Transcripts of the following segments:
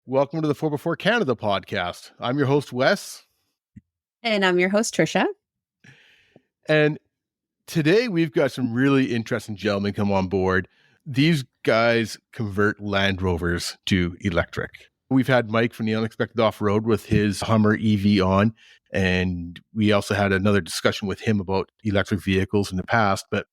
Welcome to the 4x4 Canada podcast. I'm your host, Wes. And I'm your host, Trisha. And today we've got some really interesting gentlemen come on board. These guys convert Land Rovers to electric. We've had Mike from the Unexpected Off-Road with his Hummer EV on, and we also had another discussion with him about electric vehicles in the past, but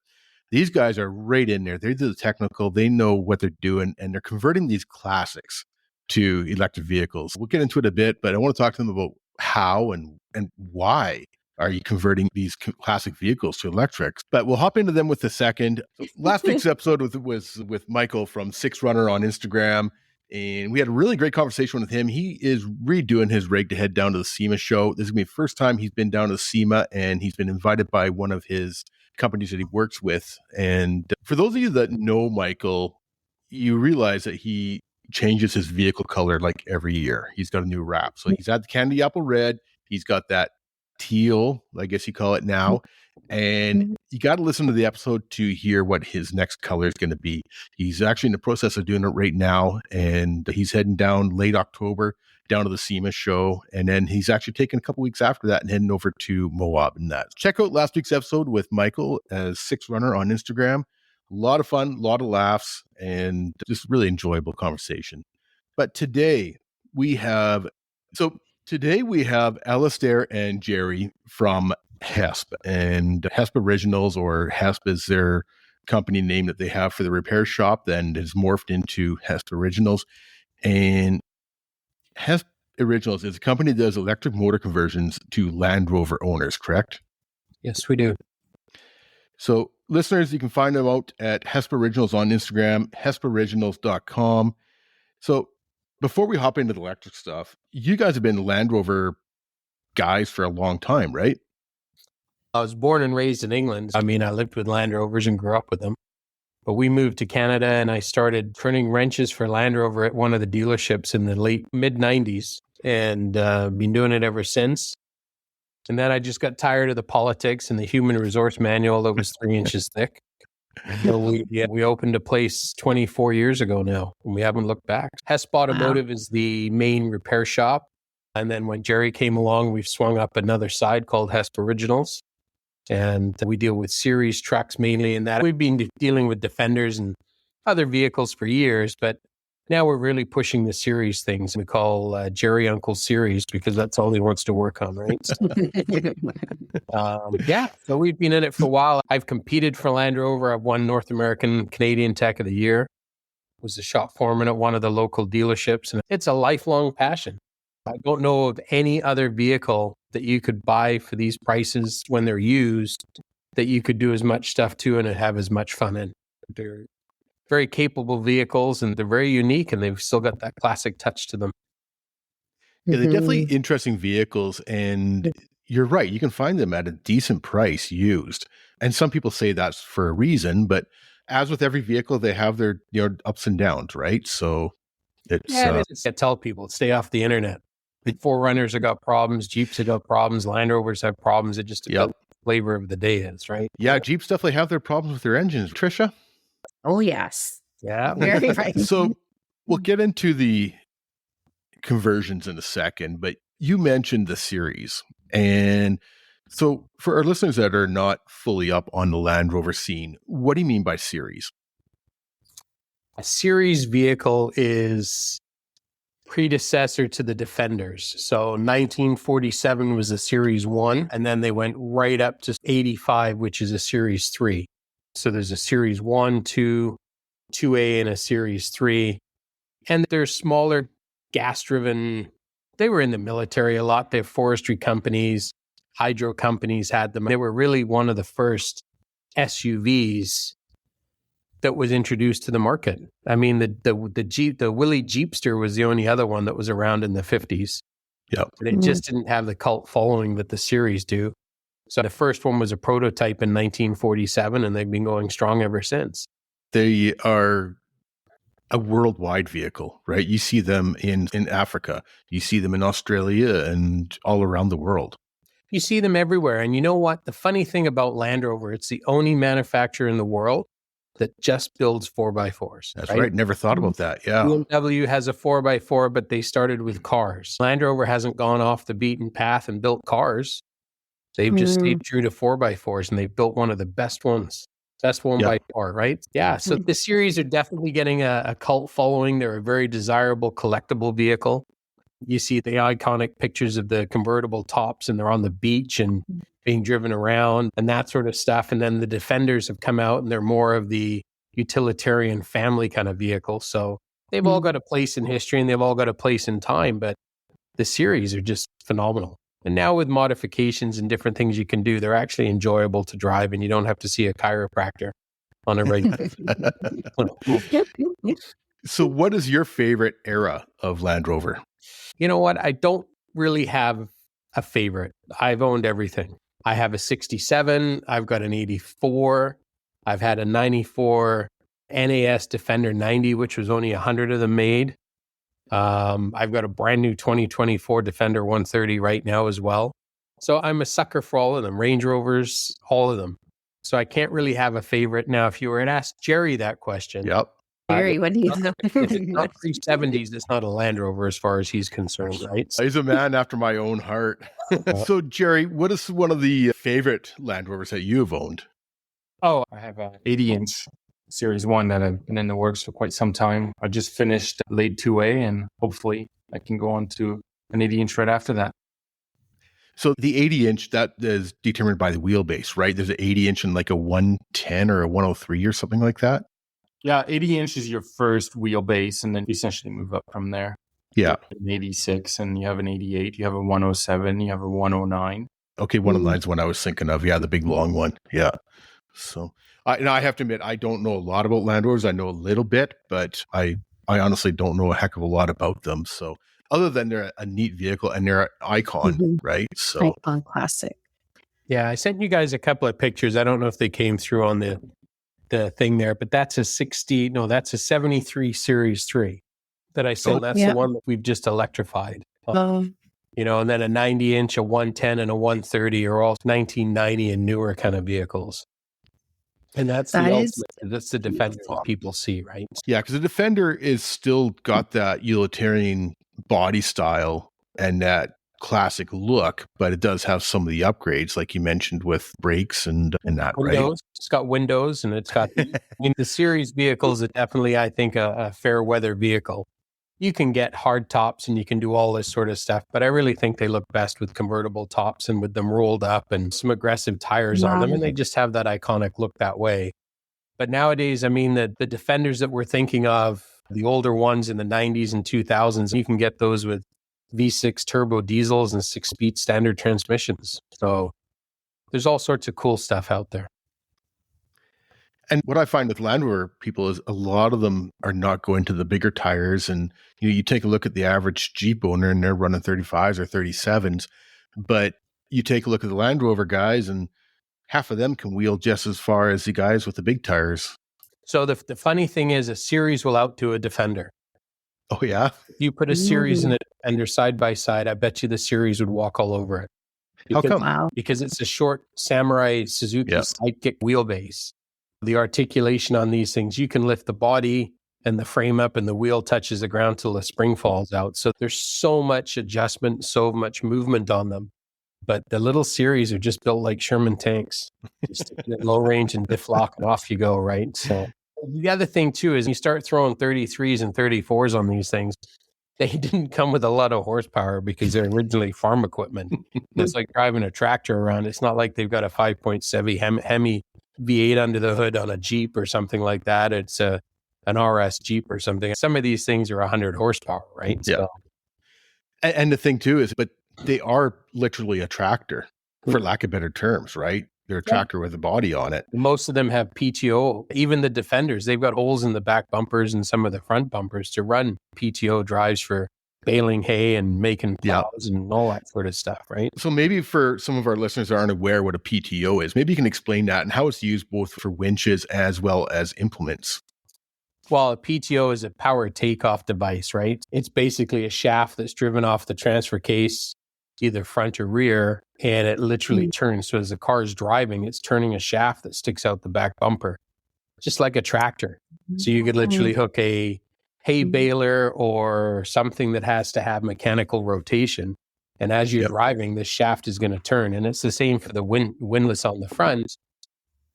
these guys are right in there. They're the technical, they know what they're doing, and they're converting these classics to electric vehicles. We'll get into it a bit, but I want to talk to them about how and why are you converting these classic vehicles to electrics. But we'll hop into them with a second. So last week's episode was with Michael from Six Runner on Instagram, and we had a really great conversation with him. He is redoing his rig to head down to the SEMA show. This is going to be the first time he's been down to the SEMA, and he's been invited by one of his companies that he works with. And for those of you that know Michael, you realize that he changes his vehicle color like every year. He's got a new wrap. So he's had the candy apple red. He's got that teal, I guess you call it now. And you got to listen to the episode to hear what his next color is going to be. He's actually in the process of doing it right now. And he's heading down late October down to the SEMA show. And then he's actually taking a couple weeks after that and heading over to Moab and that. Check out last week's episode with Michael as Six Runner on Instagram. A lot of fun, a lot of laughs, and just really enjoyable conversation. But today we have Alastair and Jerry from Hesp, and Hesp Originals, or Hesp is their company name that they have for the repair shop, then has morphed into Hesp Originals. And Hesp Originals is a company that does electric motor conversions to Land Rover owners, correct? Yes, we do. So listeners, you can find them out at Hesp Originals on Instagram, hesporiginals.com. So before we hop into the electric stuff, you guys have been Land Rover guys for a long time, right? I was born and raised in England. I lived with Land Rovers and grew up with them. But we moved to Canada and I started turning wrenches for Land Rover at one of the dealerships in the mid-90s and been doing it ever since. And then I just got tired of the politics and the human resource manual that was 3 inches thick. So we opened a place 24 years ago now, and we haven't looked back. Hesp Automotive is the main repair shop. And then when Jerry came along, we've swung up another side called Hesp Originals. And we deal with series trucks mainly in that. We've been dealing with Defenders and other vehicles for years, but now we're really pushing the series things. We call Jerry Uncle Series because that's all he wants to work on, right? So we've been in it for a while. I've competed for Land Rover. I've won North American Canadian Tech of the Year. Was the shop foreman at one of the local dealerships. And it's a lifelong passion. I don't know of any other vehicle that you could buy for these prices when they're used that you could do as much stuff to and have as much fun in. They're very capable vehicles and they're very unique and they've still got that classic touch to them. Yeah, they're definitely interesting vehicles, and you're right. You can find them at a decent price used. And some people say that's for a reason, but as with every vehicle, they have their ups and downs, right? So I tell people, stay off the internet. The 4Runners have got problems, Jeeps have got problems, Land Rovers have problems. It just depends what the flavor of the day is, right? Yeah, Jeeps definitely have their problems with their engines. Trisha? Oh, yes. Yeah. Very right. So we'll get into the conversions in a second, but you mentioned the series. And so for our listeners that are not fully up on the Land Rover scene, what do you mean by series? A series vehicle is predecessor to the Defenders. So 1947 was a Series 1, and then they went right up to 85, which is a Series 3. So there's a Series 1, 2, 2A, and a Series 3. And they're smaller, gas-driven. They were in the military a lot. They have forestry companies, hydro companies had them. They were really one of the first SUVs that was introduced to the market. I mean, the Jeep, the Willie Jeepster was the only other one that was around in the 50s. Yep. It just didn't have the cult following that the series do. So the first one was a prototype in 1947, and they've been going strong ever since. They are a worldwide vehicle, right? You see them in Africa. You see them in Australia and all around the world. You see them everywhere. And you know what? The funny thing about Land Rover, it's the only manufacturer in the world that just builds 4x4s. That's right. Never thought about that. Yeah. BMW has a 4x4, but they started with cars. Land Rover hasn't gone off the beaten path and built cars. They've just stayed true to 4x4s, and they've built one of the best ones. Best one by far, right? Yeah. So the series are definitely getting a cult following. They're a very desirable collectible vehicle. You see the iconic pictures of the convertible tops, and they're on the beach and being driven around and that sort of stuff. And then the Defenders have come out, and they're more of the utilitarian family kind of vehicle. So they've all got a place in history, and they've all got a place in time, but the series are just phenomenal. And now with modifications and different things you can do, they're actually enjoyable to drive, and you don't have to see a chiropractor on a regular. So what is your favorite era of Land Rover? You know what? I don't really have a favorite. I've owned everything. I have a 67. I've got an 84. I've had a 94 NAS Defender 90, which was only 100 of them made. I've got a brand new 2024 Defender 130 right now as well. So I'm a sucker for all of them. Range Rovers, all of them. So I can't really have a favorite. Now, if you were to ask Jerry that question. Yep. Jerry, what do you know? If it's not pre-70s, it's not a Land Rover as far as he's concerned, right? He's a man after my own heart. So, Jerry, what is one of the favorite Land Rovers that you have owned? Oh, I have an 80-inch Series 1 that I've been in the works for quite some time. I just finished late 2A, and hopefully I can go on to an 80-inch right after that. So the 80-inch, that is determined by the wheelbase, right? There's an 80-inch and like a 110 or a 103 or something like that? Yeah, 80-inch is your first wheelbase, and then you essentially move up from there. Yeah. An 86, and you have an 88, you have a 107, you have a 109. Okay, 109 is one I was thinking of. Yeah, the big long one. Yeah. So, I have to admit, I don't know a lot about Land Rovers. I know a little bit, but I honestly don't know a heck of a lot about them. So, other than they're a neat vehicle and they're an icon, right? So, Icon classic. Yeah, I sent you guys a couple of pictures. I don't know if they came through on the thing there, but that's a 73 Series 3 that I sent. That's the one that we've just electrified. You know, and then a 90-inch, a 110, and a 130 are all 1990 and newer kind of vehicles. And that's the Defender that people see, right? Yeah, because the Defender is still got that utilitarian body style and that classic look, but it does have some of the upgrades, like you mentioned, with brakes and that, windows, right? It's got windows, and it's got, the series vehicles are definitely, I think, a fair weather vehicle. You can get hard tops and you can do all this sort of stuff, but I really think they look best with convertible tops and with them rolled up and some aggressive tires on them, and they just have that iconic look that way. But nowadays, I mean, the Defenders that we're thinking of, the older ones in the 90s and 2000s, you can get those with V6 turbo diesels and 6-speed standard transmissions. So there's all sorts of cool stuff out there. And what I find with Land Rover people is a lot of them are not going to the bigger tires. And you take a look at the average Jeep owner and they're running 35s or 37s. But you take a look at the Land Rover guys and half of them can wheel just as far as the guys with the big tires. So the funny thing is a series will outdo a Defender. Oh, yeah? If you put a series and a Defender side by side, I bet you the series would walk all over it. How come? Wow. Because it's a short Samurai Suzuki Sidekick wheelbase. The articulation on these things, you can lift the body and the frame up and the wheel touches the ground till the spring falls out. So there's so much adjustment, so much movement on them. But the little series are just built like Sherman tanks. Just low range and diff lock and off you go, right? So the other thing too is you start throwing 33s and 34s on these things. They didn't come with a lot of horsepower because they're originally farm equipment. It's like driving a tractor around. It's not like they've got a 5.7 Hemi V8 under the hood on a Jeep or something like that. It's an RS Jeep or something. Some of these things are 100 horsepower, right? Yeah. So, and the thing too is, but they are literally a tractor, for lack of better terms, right? They're a tractor with a body on it. Most of them have PTO. Even the Defenders, they've got holes in the back bumpers and some of the front bumpers to run PTO drives for baling hay and making plows and all that sort of stuff, right? So maybe for some of our listeners that aren't aware what a PTO is, maybe you can explain that and how it's used both for winches as well as implements. Well, a PTO is a power takeoff device, right? It's basically a shaft that's driven off the transfer case, either front or rear, and it literally turns. So as the car is driving, it's turning a shaft that sticks out the back bumper. just like a tractor. So you could literally hook a hay baler or something that has to have mechanical rotation. And as you're driving, the shaft is going to turn. And it's the same for the windlass on the front.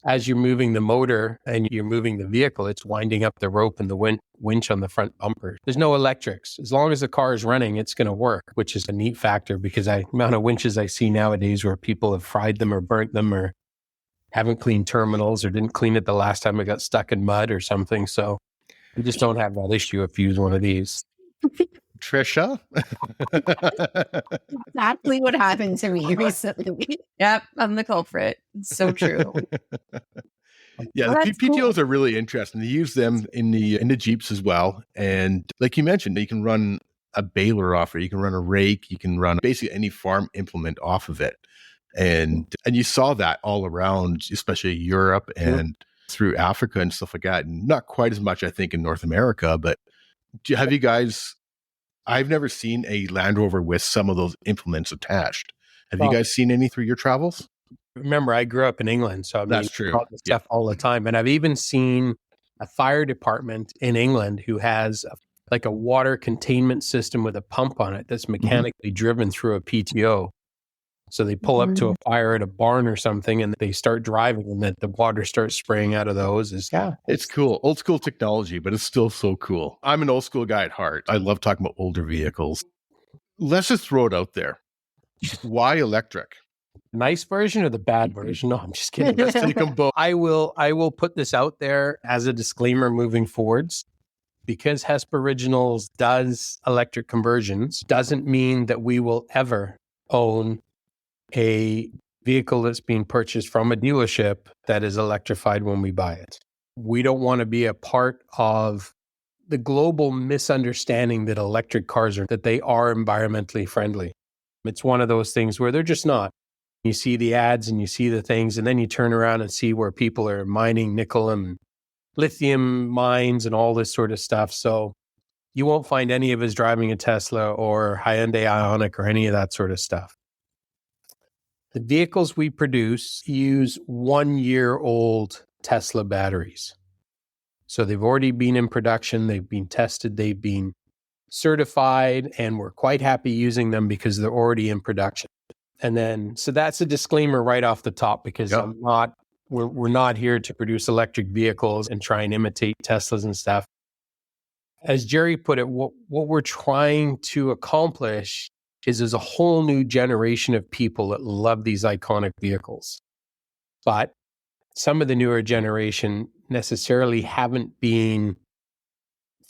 As you're moving the motor and you're moving the vehicle, it's winding up the rope and the winch on the front bumper. There's no electrics. As long as the car is running, it's going to work, which is a neat factor because the amount of winches I see nowadays where people have fried them or burnt them or haven't cleaned terminals or didn't clean it the last time it got stuck in mud or something. So you just don't have that issue if you use one of these. Trisha? Exactly what happened to me recently. Yep, I'm the culprit. It's so true. Yeah, Well, the that's PTOs cool. are really interesting. They use them in the Jeeps as well. And like you mentioned, you can run a baler off it. You can run a rake. You can run basically any farm implement off of it. And you saw that all around, especially Europe and through Africa and stuff like that. And not quite as much, I think, in North America. But have you guys? I've never seen a Land Rover with some of those implements attached. Have you guys seen any through your travels? Remember, I grew up in England, so I mean, That's true. all this stuff all the time. And I've even seen a fire department in England who has like a water containment system with a pump on it that's mechanically driven through a PTO. So they pull up to a fire at a barn or something and they start driving and then the water starts spraying out of the hoses. Yeah. It's cool. Old school technology, but it's still so cool. I'm an old school guy at heart. I love talking about older vehicles. Let's just throw it out there. Why electric? Nice version or the bad version? No, I'm just kidding. Let's take them both. I will put this out there as a disclaimer moving forwards. Because Hesp Originals does electric conversions, doesn't mean that we will ever own a vehicle that's being purchased from a dealership that is electrified when we buy it. We don't want to be a part of the global misunderstanding that electric cars that they are environmentally friendly. It's one of those things where they're just not. You see the ads and you see the things, and then you turn around and see where people are mining nickel and lithium mines and all this sort of stuff. So you won't find any of us driving a Tesla or Hyundai Ioniq or any of that sort of stuff. The vehicles we produce use 1-year-old Tesla batteries. So they've already been in production, they've been tested, they've been certified, and we're quite happy using them because they're already in production. And then, so that's a disclaimer right off the top because we're not here to produce electric vehicles and try and imitate Teslas and stuff. As Jerry put it, what we're trying to accomplish is there's a whole new generation of people that love these iconic vehicles. But some of the newer generation necessarily haven't been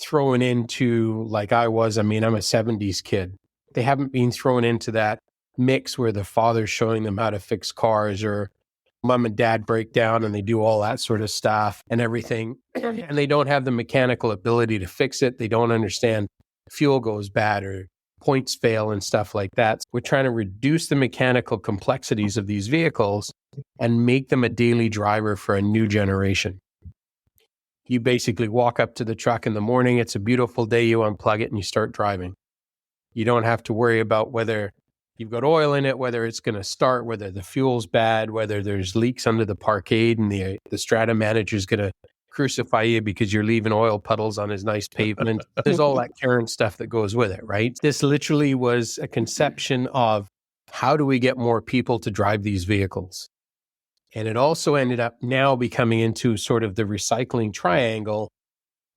thrown into, like I was, I mean, I'm a 70s kid. They haven't been thrown into that mix where the father's showing them how to fix cars or mom and dad break down and they do all that sort of stuff and everything. And they don't have the mechanical ability to fix it. They don't understand fuel goes bad or points fail and stuff like that. We're trying to reduce the mechanical complexities of these vehicles and make them a daily driver for a new generation. You basically walk up to the truck in the morning. It's a beautiful day. You unplug it and you start driving. You don't have to worry about whether you've got oil in it, whether it's going to start, whether the fuel's bad, whether there's leaks under the parkade and the strata manager is going to crucify you because you're leaving oil puddles on his nice pavement. There's all that current stuff that goes with it, right? This literally was a conception of how do we get more people to drive these vehicles? And it also ended up now becoming into sort of the recycling triangle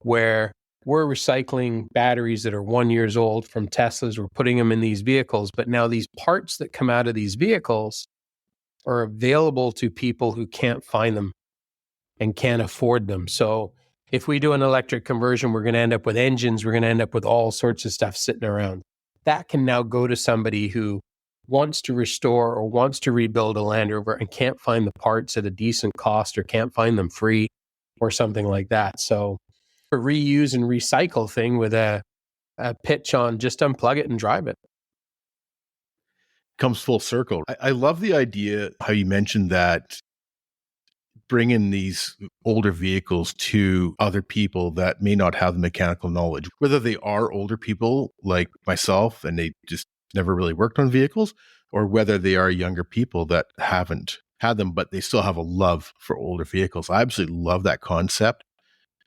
where we're recycling batteries that are 1 year old from Teslas. We're putting them in these vehicles. But now these parts that come out of these vehicles are available to people who can't find them and can't afford them. So if we do an electric conversion, we're going to end up with engines. We're going to end up with all sorts of stuff sitting around. That can now go to somebody who wants to restore or wants to rebuild a Land Rover and can't find the parts at a decent cost or can't find them free or something like that. So a reuse and recycle thing with a pitch on just unplug it and drive it. Comes full circle. I love the idea how you mentioned that bringing these older vehicles to other people that may not have the mechanical knowledge, whether they are older people like myself and they just never really worked on vehicles, or whether they are younger people that haven't had them, but they still have a love for older vehicles. I absolutely love that concept.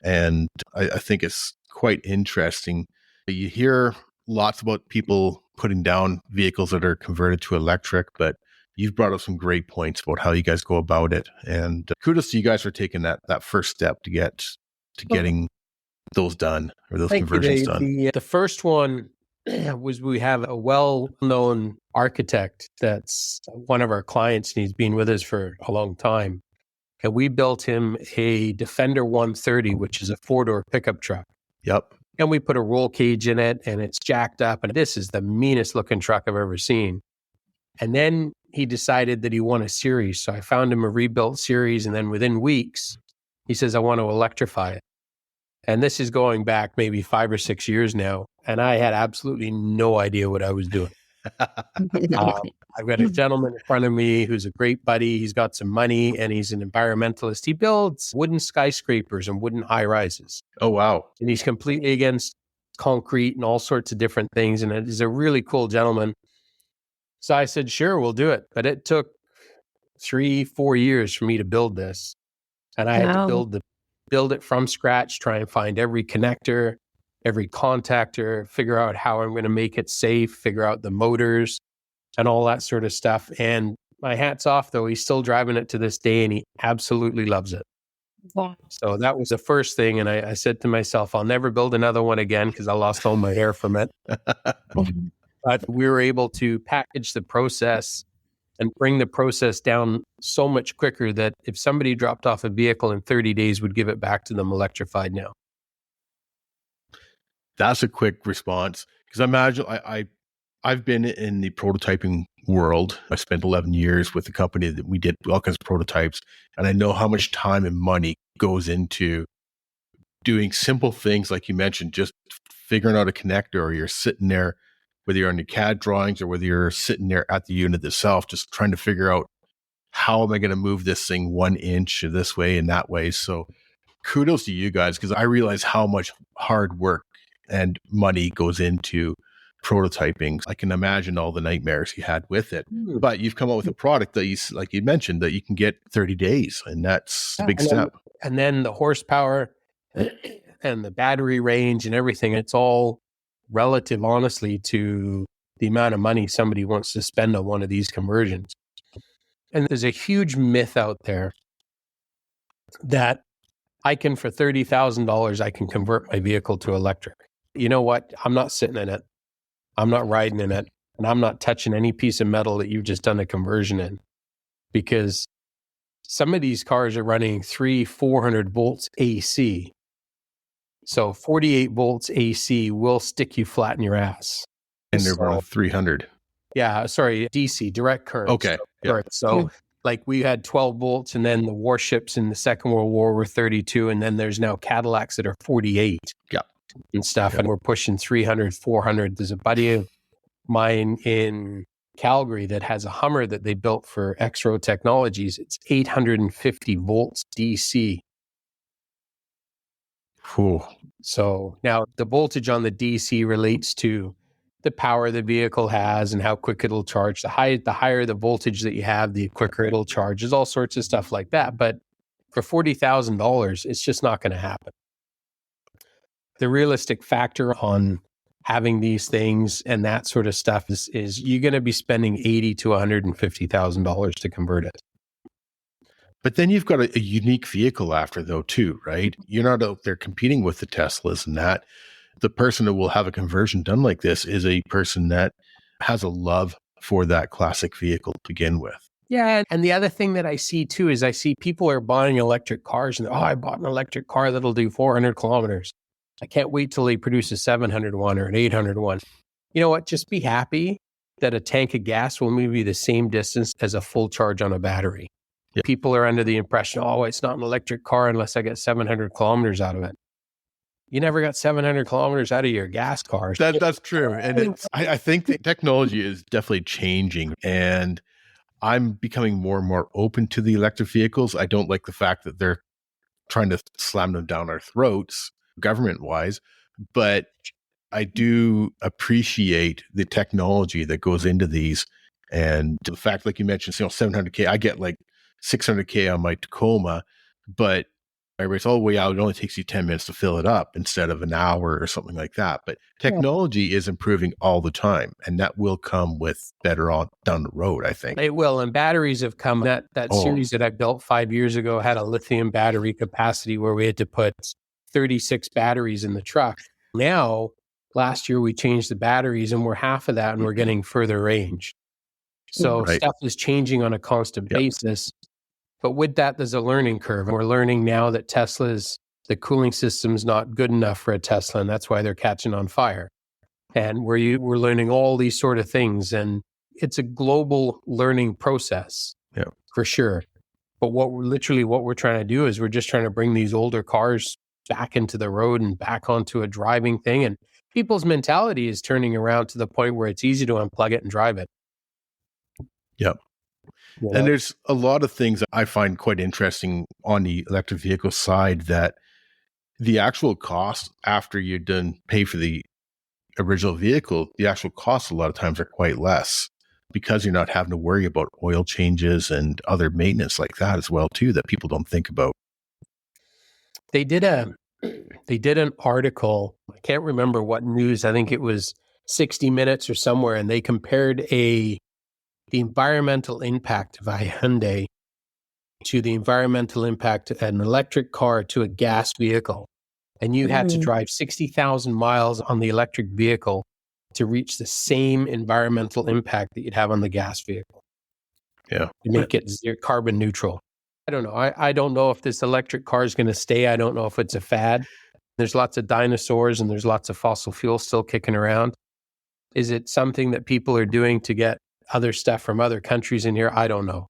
And I think it's quite interesting. You hear lots about people putting down vehicles that are converted to electric, but you've brought up some great points about how you guys go about it. And kudos to you guys for taking that first step to getting those done, or those conversions done. The first one was, we have a well-known architect that's one of our clients, and he's been with us for a long time. And we built him a Defender 130, which is a 4-door pickup truck. Yep. And we put a roll cage in it, and it's jacked up. And this is the meanest looking truck I've ever seen. And then he decided that he wanted a series. So I found him a rebuilt series. And then within weeks, he says, I want to electrify it. And this is going back maybe 5 or 6 years now. And I had absolutely no idea what I was doing. I've got a gentleman in front of me who's a great buddy. He's got some money and he's an environmentalist. He builds wooden skyscrapers and wooden high rises. Oh, wow. And he's completely against concrete and all sorts of different things. And he's a really cool gentleman. So I said, sure, we'll do it. But it took 3-4 years for me to build this. And I had to build it from scratch, try and find every connector, every contactor, figure out how I'm going to make it safe, figure out the motors and all that sort of stuff. And my hat's off, though. He's still driving it to this day and he absolutely loves it. Wow. So that was the first thing. And I said to myself, I'll never build another one again because I lost all my hair from it. But we were able to package the process and bring the process down so much quicker that if somebody dropped off a vehicle in 30 days, we'd give it back to them electrified now. That's a quick response, because I imagine I've been in the prototyping world. I spent 11 years with the company that we did all kinds of prototypes, and I know how much time and money goes into doing simple things like you mentioned, just figuring out a connector, or you're sitting there, whether you're on your CAD drawings or whether you're sitting there at the unit itself, just trying to figure out how am I going to move this thing 1 inch this way and that way. So kudos to you guys, because I realize how much hard work and money goes into prototyping. I can imagine all the nightmares you had with it, but you've come up with a product that like you mentioned, that you can get 30 days, and that's a big step. And then the horsepower and the battery range and everything, it's all relative, honestly, to the amount of money somebody wants to spend on one of these conversions. And there's a huge myth out there that I can, for $30,000, I can convert my vehicle to electric. You know what? I'm not sitting in it. I'm not riding in it. And I'm not touching any piece of metal that you've just done a conversion in, because some of these cars are running 300-400 volts AC. So 48 volts AC will stick you flat in your ass. And they're around 300. Yeah, sorry, DC, direct current. Okay. So like we had 12 volts, and then the warships in the Second World War were 32, and then there's now Cadillacs that are 48. Yeah. And stuff. Yeah. And we're pushing 300, 400. There's a buddy of mine in Calgary that has a Hummer that they built for X-Row Technologies. It's 850 volts DC. Cool. So now the voltage on the DC relates to the power the vehicle has and how quick it'll charge. The higher the voltage that you have, the quicker it'll charge. There's all sorts of stuff like that. But for $40,000, it's just not going to happen. The realistic factor on having these things and that sort of stuff is you're going to be spending $80,000 to $150,000 to convert it. But then you've got a unique vehicle after, though, too, right? You're not out there competing with the Teslas and that. The person that will have a conversion done like this is a person that has a love for that classic vehicle to begin with. Yeah. And the other thing that I see, too, is I see people are buying electric cars and I bought an electric car that'll do 400 kilometers. I can't wait till they produce a 700 one or an 800 one. You know what? Just be happy that a tank of gas will move you the same distance as a full charge on a battery. Yeah. People are under the impression, it's not an electric car unless I get 700 kilometers out of it. You never got 700 kilometers out of your gas car. That's true. And I think the technology is definitely changing, and I'm becoming more and more open to the electric vehicles. I don't like the fact that they're trying to slam them down our throats government-wise, but I do appreciate the technology that goes into these. And the fact, like you mentioned, 700K, I get like 600K on my Tacoma, but everybody's, oh, well, yeah, it only takes you 10 minutes to fill it up instead of an hour or something like that. But technology is improving all the time, and that will come with better on down the road, I think. It will. And batteries have come. That Oh. series that I built 5 years ago had a lithium battery capacity where we had to put 36 batteries in the truck. Now, last year we changed the batteries and we're half of that and we're getting further range. So Right. stuff is changing on a constant basis. But with that, there's a learning curve. And we're learning now that the cooling system's not good enough for a Tesla, and that's why they're catching on fire. And we're learning all these sort of things. And it's a global learning process, for sure. But what we're trying to do is we're just trying to bring these older cars back into the road and back onto a driving thing. And people's mentality is turning around to the point where it's easy to unplug it and drive it. Yep. You know? And there's a lot of things that I find quite interesting on the electric vehicle side, that the actual cost after you're done pay for the original vehicle, the actual costs a lot of times are quite less, because you're not having to worry about oil changes and other maintenance like that as well too, that people don't think about. They did an article. I can't remember what news. I think it was 60 Minutes or somewhere, and they compared the environmental impact of a Hyundai to the environmental impact of an electric car to a gas vehicle. And you had to drive 60,000 miles on the electric vehicle to reach the same environmental impact that you'd have on the gas vehicle. Yeah. To make it carbon neutral. I don't know. I don't know if this electric car is going to stay. I don't know if it's a fad. There's lots of dinosaurs and there's lots of fossil fuel still kicking around. Is it something that people are doing to get other stuff from other countries in here? I don't know.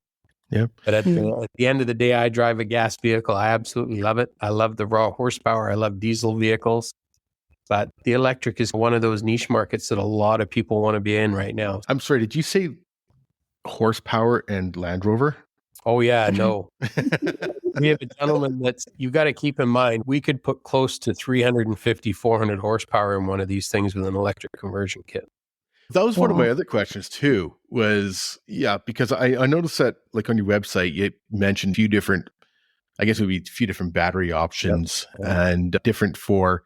Yeah. But at the end of the day, I drive a gas vehicle. I absolutely love it. I love the raw horsepower. I love diesel vehicles. But the electric is one of those niche markets that a lot of people want to be in right now. I'm sorry, did you say horsepower and Land Rover? Oh, yeah, no. We have a gentleman you got to keep in mind, we could put close to 350, 400 horsepower in one of these things with an electric conversion kit. That was one of my other questions too, because I noticed that, like, on your website, you mentioned a few different, I guess it would be a few different battery options and different for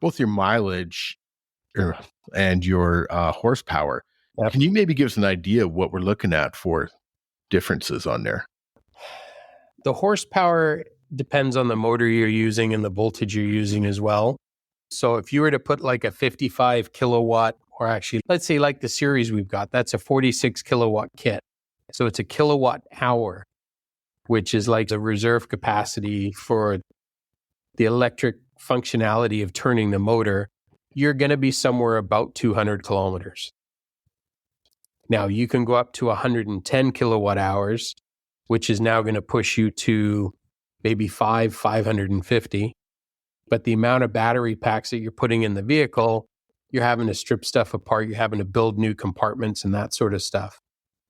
both your mileage and your horsepower. Yep. Can you maybe give us an idea of what we're looking at for differences on there? The horsepower depends on the motor you're using and the voltage you're using as well. So if you were to put like a 55 kilowatt, or actually, let's say like the series we've got, that's a 46 kilowatt kit. So it's a kilowatt hour, which is like the reserve capacity for the electric functionality of turning the motor. You're going to be somewhere about 200 kilometers. Now you can go up to 110 kilowatt hours, which is now going to push you to maybe 550. But the amount of battery packs that you're putting in the vehicle, you're having to strip stuff apart. You're having to build new compartments and that sort of stuff.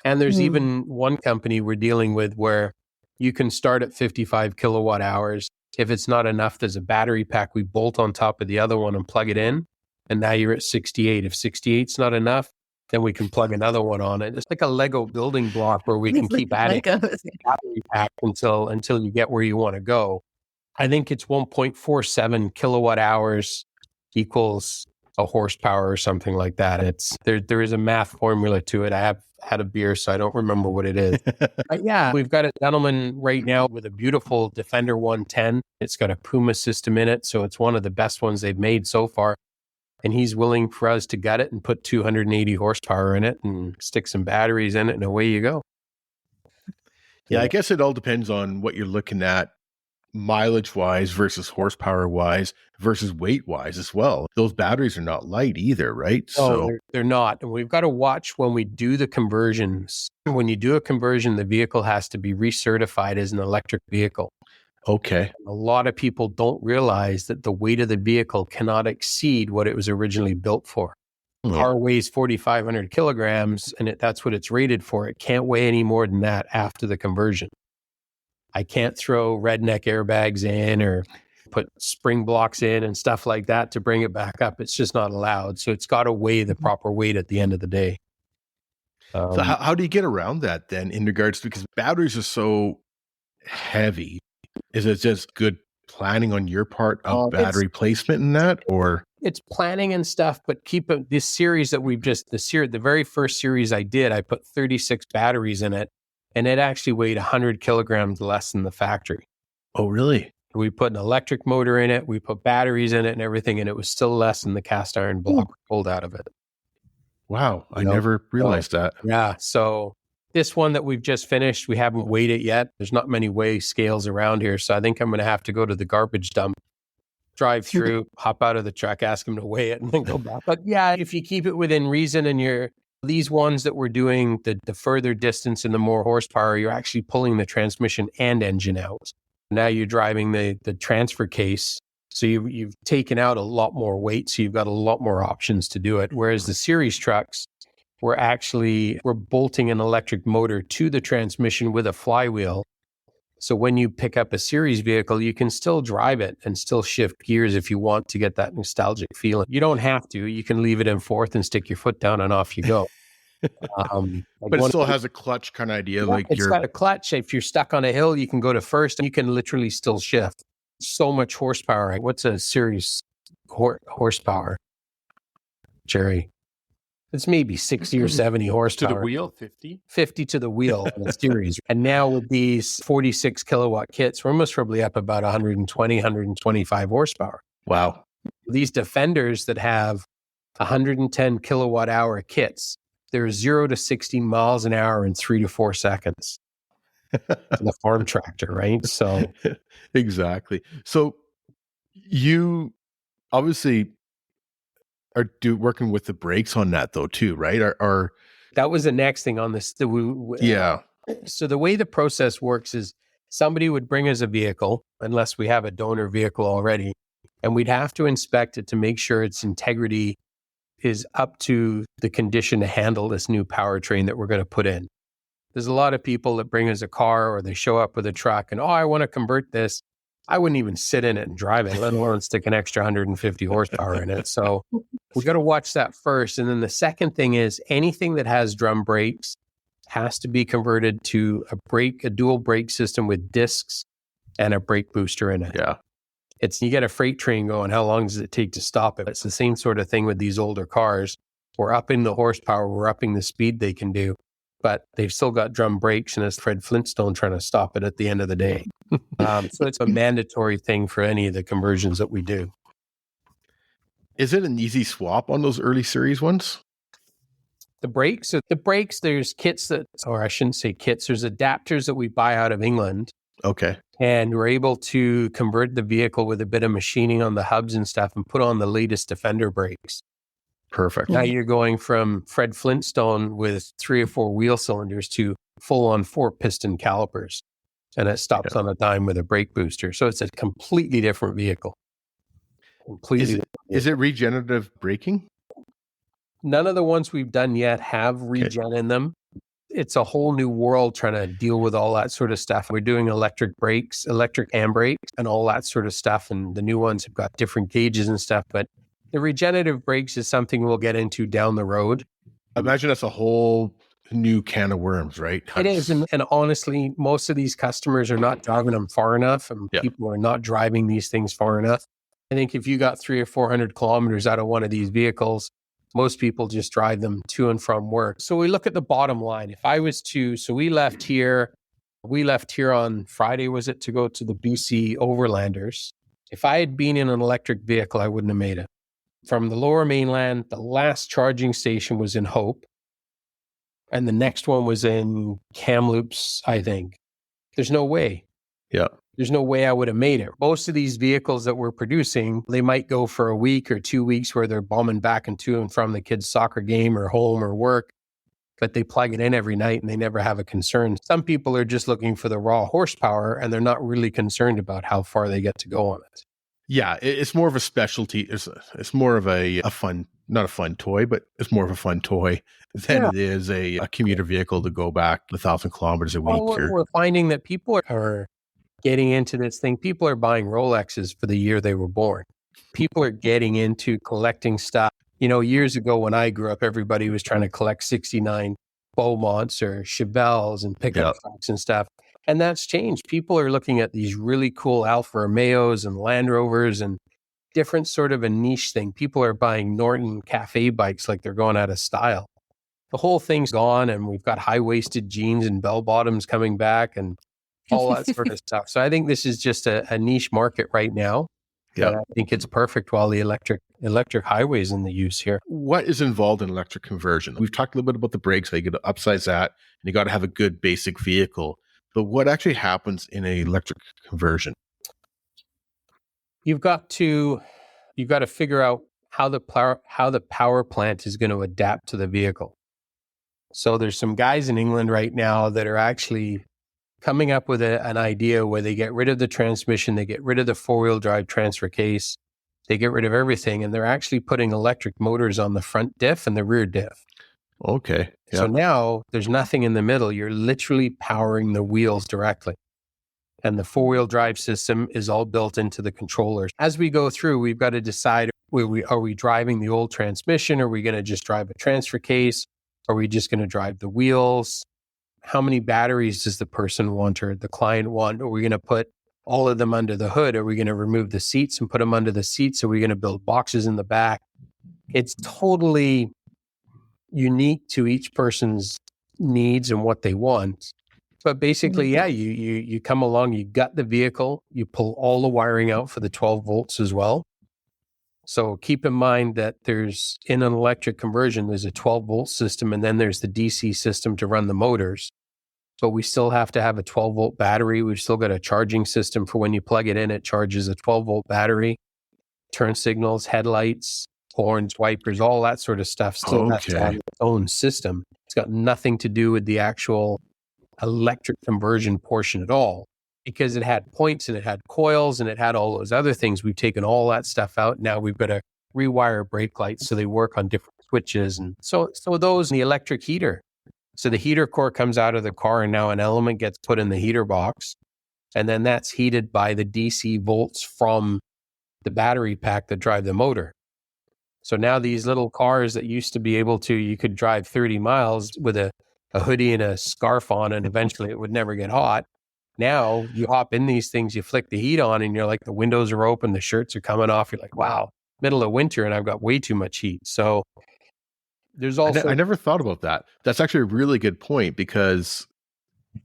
And there's even one company we're dealing with where you can start at 55 kilowatt hours. If it's not enough, there's a battery pack we bolt on top of the other one and plug it in. And now you're at 68. If 68's not enough, then we can plug another one on it. It's like a Lego building block where we can keep adding battery pack until you get where you want to go. I think it's 1.47 kilowatt hours equals a horsepower or something like that. There is a math formula to it. I have had a beer, so I don't remember what it is. But yeah, we've got a gentleman right now with a beautiful Defender 110. It's got a Puma system in it, so it's one of the best ones they've made so far. And he's willing for us to gut it and put 280 horsepower in it and stick some batteries in it, and away you go. Yeah, I guess it all depends on what you're looking at, mileage-wise versus horsepower-wise versus weight-wise as well. Those batteries are not light either, right? They're not. And we've got to watch when we do the conversions. When you do a conversion, the vehicle has to be recertified as an electric vehicle. Okay. A lot of people don't realize that the weight of the vehicle cannot exceed what it was originally built for. The car weighs 4,500 kilograms, and that's what it's rated for. It can't weigh any more than that after the conversion. I can't throw redneck airbags in or put spring blocks in and stuff like that to bring it back up. It's just not allowed. So it's got to weigh the proper weight at the end of the day. So how do you get around that then in regards to, because batteries are so heavy? Is it just good planning on your part of battery placement in that, or? It's planning and stuff, but this series that the very first series I did, I put 36 batteries in it, and it actually weighed 100 kilograms less than the factory. Oh, really? We put an electric motor in it, we put batteries in it and everything, and it was still less than the cast iron block we pulled out of it. Wow, I never realized that. Yeah, so this one that we've just finished, we haven't weighed it yet. There's not many weigh scales around here, so I think I'm going to have to go to the garbage dump, drive through, hop out of the truck, ask them to weigh it, and then go back. But yeah, if you keep it within reason and these ones that we're doing, the further distance and the more horsepower, you're actually pulling the transmission and engine out. Now you're driving the transfer case. So you've taken out a lot more weight. So you've got a lot more options to do it. Whereas the series trucks, we're bolting an electric motor to the transmission with a flywheel. So when you pick up a series vehicle, you can still drive it and still shift gears if you want to get that nostalgic feeling. You don't have to. You can leave it in fourth and stick your foot down and off you go. But it still has a clutch kind of idea. Yeah, it's got a clutch. If you're stuck on a hill, you can go to first and you can literally still shift. So much horsepower. What's a series horsepower, Jerry? It's maybe 60 or 70 horsepower. To the wheel, 50? 50 to the wheel in the series. And now with these 46 kilowatt kits, we're most probably up about 120, 125 horsepower. Wow. These Defenders that have 110 kilowatt hour kits, they're 0 to 60 miles an hour in 3 to 4 seconds. The farm tractor, right? So exactly. So you obviously are working with the brakes on that though too, right? Are that was the next thing on this. Yeah. So the way the process works is somebody would bring us a vehicle, unless we have a donor vehicle already, and we'd have to inspect it to make sure its integrity is up to the condition to handle this new powertrain that we're going to put in. There's a lot of people that bring us a car or they show up with a truck and, I want to convert this. I wouldn't even sit in it and drive it, let alone stick an extra 150 horsepower in it. So we got to watch that first. And then the second thing is anything that has drum brakes has to be converted to a dual brake system with discs and a brake booster in it. Yeah. You get a freight train going, how long does it take to stop it? It's the same sort of thing with these older cars. We're upping the horsepower, we're upping the speed they can do, but they've still got drum brakes and it's Fred Flintstone trying to stop it at the end of the day. So it's a mandatory thing for any of the conversions that we do. Is it an easy swap on those early series ones? The brakes, there's kits or I shouldn't say kits, there's adapters that we buy out of England. Okay. And we're able to convert the vehicle with a bit of machining on the hubs and stuff and put on the latest Defender brakes. Perfect. Now you're going from Fred Flintstone with 3 or 4 wheel cylinders to full on 4 piston calipers. And it stops on a dime with a brake booster. So it's a completely different vehicle. Is it regenerative braking? None of the ones we've done yet have regen in them. It's a whole new world trying to deal with all that sort of stuff. We're doing electric brakes, electric handbrakes, and all that sort of stuff. And the new ones have got different gauges and stuff. But the regenerative brakes is something we'll get into down the road. I imagine that's a whole new can of worms, right? It is. And honestly, most of these customers are not driving them far enough, and people are not driving these things far enough. I think if you got 300 or 400 kilometers out of one of these vehicles, most people just drive them to and from work. So we look at the bottom line. If I was so we left here on Friday, was it, to go to the BC Overlanders. If I had been in an electric vehicle, I wouldn't have made it. From the Lower Mainland, the last charging station was in Hope. And the next one was in Kamloops, I think. There's no way. Yeah. There's no way I would have made it. Most of these vehicles that we're producing, they might go for a week or 2 weeks where they're bombing back and to and from the kids' soccer game or home or work, but they plug it in every night and they never have a concern. Some people are just looking for the raw horsepower and they're not really concerned about how far they get to go on it. Yeah, it's more of a specialty. It's more of a fun, not a fun toy, but it's more of a fun toy than it is a commuter vehicle to go back 1,000 kilometers a week. Well, we're finding that people are getting into this thing. People are buying Rolexes for the year they were born. People are getting into collecting stuff. You know, years ago when I grew up, everybody was trying to collect 69 Beaumonts or Chevelles and pickup trucks and stuff. And that's changed. People are looking at these really cool Alfa Romeos and Land Rovers and different sort of a niche thing. People are buying Norton Cafe bikes like they're going out of style. The whole thing's gone, and we've got high-waisted jeans and bell-bottoms coming back and all that sort of stuff. So I think this is just a niche market right now. Yeah, I think it's perfect while the electric highway is in the use here. What is involved in electric conversion? We've talked a little bit about the brakes, how you got to upsize that, and you got to have a good basic vehicle. But what actually happens in an electric conversion? You've got to figure out how the power plant is going to adapt to the vehicle. So there's some guys in England right now that are actually coming up with an idea where they get rid of the transmission, they get rid of the four-wheel drive transfer case, they get rid of everything, and they're actually putting electric motors on the front diff and the rear diff. Okay. Yeah. So now there's nothing in the middle. You're literally powering the wheels directly. And the four-wheel drive system is all built into the controllers. As we go through, we've got to decide, are we driving the old transmission? Are we going to just drive a transfer case? Are we just going to drive the wheels? How many batteries does the person want or the client want? Are we going to put all of them under the hood? Are we going to remove the seats and put them under the seats? Are we going to build boxes in the back? It's totally unique to each person's needs and what they want. But basically, yeah, you come along, you gut the vehicle, you pull all the wiring out for the 12 volts as well. So keep in mind that in an electric conversion, there's a 12 volt system, and then there's the DC system to run the motors. But we still have to have a 12 volt battery. We've still got a charging system for when you plug it in, it charges a 12 volt battery, turn signals, headlights, horns, wipers, all that sort of stuff. Still has to have its own system. It's got nothing to do with the actual electric conversion portion at all. Because it had points and it had coils and it had all those other things. We've taken all that stuff out. Now we've got to rewire brake lights so they work on different switches. And so those, the electric heater. So the heater core comes out of the car and now an element gets put in the heater box. And then that's heated by the DC volts from the battery pack that drive the motor. So now these little cars that used to be able to, you could drive 30 miles with a hoodie and a scarf on and eventually it would never get hot. Now you hop in these things, you flick the heat on and you're like, the windows are open, the shirts are coming off. You're like, wow, middle of winter and I've got way too much heat. So there's also... I never thought about that. That's actually a really good point because,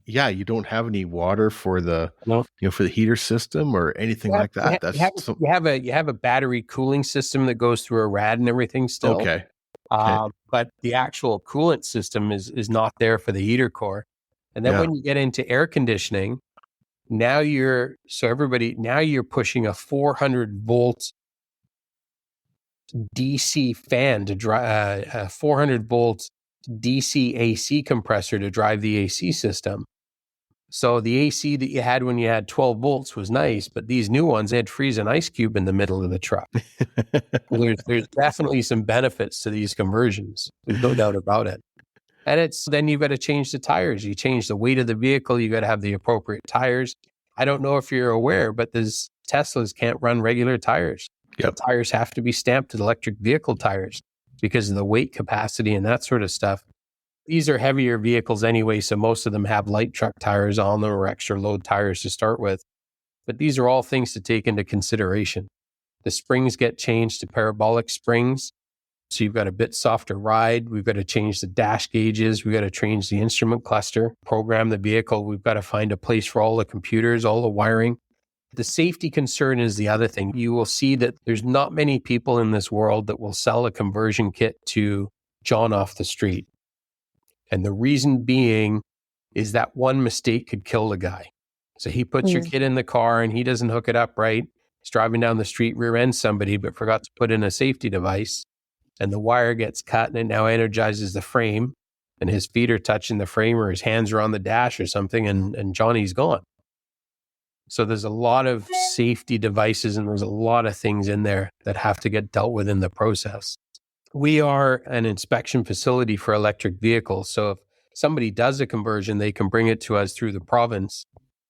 yeah, you don't have any water for the, for the heater system or anything like that. You have a battery cooling system that goes through a rad and everything still. Okay. But the actual coolant system is not there for the heater core. And then when you get into air conditioning, now you're pushing a 400 volt DC fan to drive a 400 volt DC AC compressor to drive the AC system. So the AC that you had when you had 12 volts was nice, but these new ones, they'd freeze an ice cube in the middle of the truck. There's definitely some benefits to these conversions. There's no doubt about it. And then you've got to change the tires. You change the weight of the vehicle. You got to have the appropriate tires. I don't know if you're aware, but Teslas can't run regular tires. Yep. The tires have to be stamped as electric vehicle tires because of the weight capacity and that sort of stuff. These are heavier vehicles anyway, so most of them have light truck tires on them or extra load tires to start with. But these are all things to take into consideration. The springs get changed to parabolic springs. So you've got a bit softer ride. We've got to change the dash gauges. We've got to change the instrument cluster, program the vehicle. We've got to find a place for all the computers, all the wiring. The safety concern is the other thing. You will see that there's not many people in this world that will sell a conversion kit to John off the street. And the reason being is that one mistake could kill the guy. So he puts your kid in the car and he doesn't hook it up right. He's driving down the street, rear ends somebody, but forgot to put in a safety device. And the wire gets cut and it now energizes the frame and his feet are touching the frame or his hands are on the dash or something and Johnny's gone. So there's a lot of safety devices and there's a lot of things in there that have to get dealt with in the process. We are an inspection facility for electric vehicles. So if somebody does a conversion, they can bring it to us through the province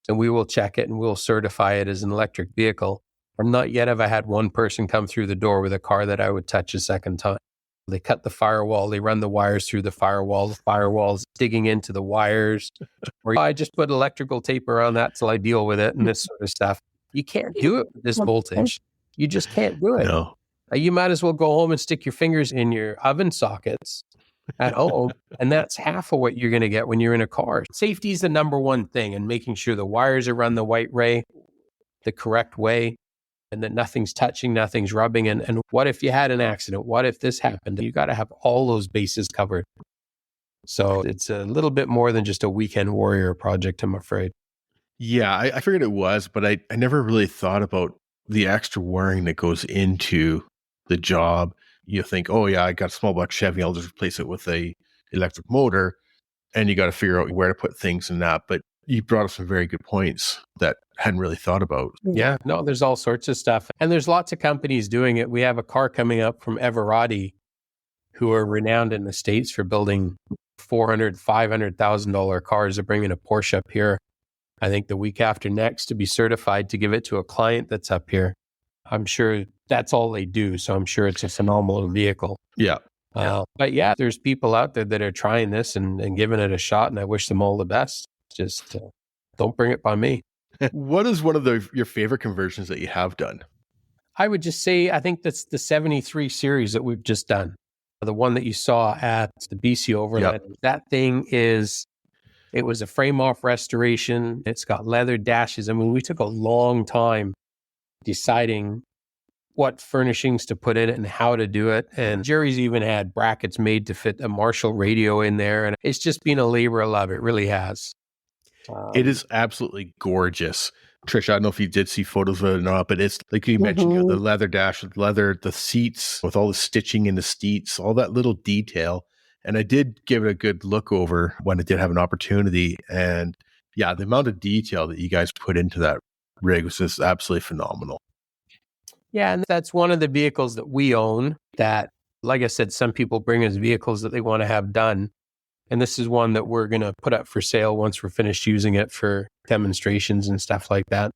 and we will check it and we'll certify it as an electric vehicle. Or not yet have I had one person come through the door with a car that I would touch a second time. They cut the firewall, they run the wires through the firewall. The firewall's digging into the wires, or I just put electrical tape around that till I deal with it and this sort of stuff. You can't do it with this voltage. You just can't do it. No. You might as well go home and stick your fingers in your oven sockets at home, and that's half of what you're going to get when you're in a car. Safety is the number one thing, and making sure the wires are run the correct way, and that nothing's touching, nothing's rubbing. And what if you had an accident? What if this happened? You got to have all those bases covered. So it's a little bit more than just a weekend warrior project, I'm afraid. Yeah, I figured it was, but I never really thought about the extra wiring that goes into the job. You think, oh yeah, I got a small block Chevy, I'll just replace it with a electric motor. And you got to figure out where to put things in that. But you brought up some very good points that I hadn't really thought about. Yeah, no, there's all sorts of stuff. And there's lots of companies doing it. We have a car coming up from Everati, who are renowned in the States for building $400,000, $500,000 cars. They're bringing a Porsche up here, I think the week after next, to be certified to give it to a client that's up here. I'm sure that's all they do. So I'm sure it's a phenomenal vehicle. Yeah. But yeah, there's people out there that are trying this and giving it a shot, and I wish them all the best. Just don't bring it by me. What is one of your favorite conversions that you have done? I would just say, I think that's the 73 series that we've just done. The one that you saw at the BC Overland. Yep. That thing it was a frame off restoration. It's got leather dashes. I mean, we took a long time deciding what furnishings to put in it and how to do it. And Jerry's even had brackets made to fit a Marshall radio in there. And it's just been a labor of love. It really has. It is absolutely gorgeous. Trish, I don't know if you did see photos of it or not, but it's like you mentioned, the leather dash, the seats with all the stitching in the seats, all that little detail. And I did give it a good look over when I did have an opportunity. And yeah, the amount of detail that you guys put into that rig was just absolutely phenomenal. Yeah, and that's one of the vehicles that we own that, like I said, some people bring us vehicles that they want to have done. And this is one that we're going to put up for sale once we're finished using it for demonstrations and stuff like that.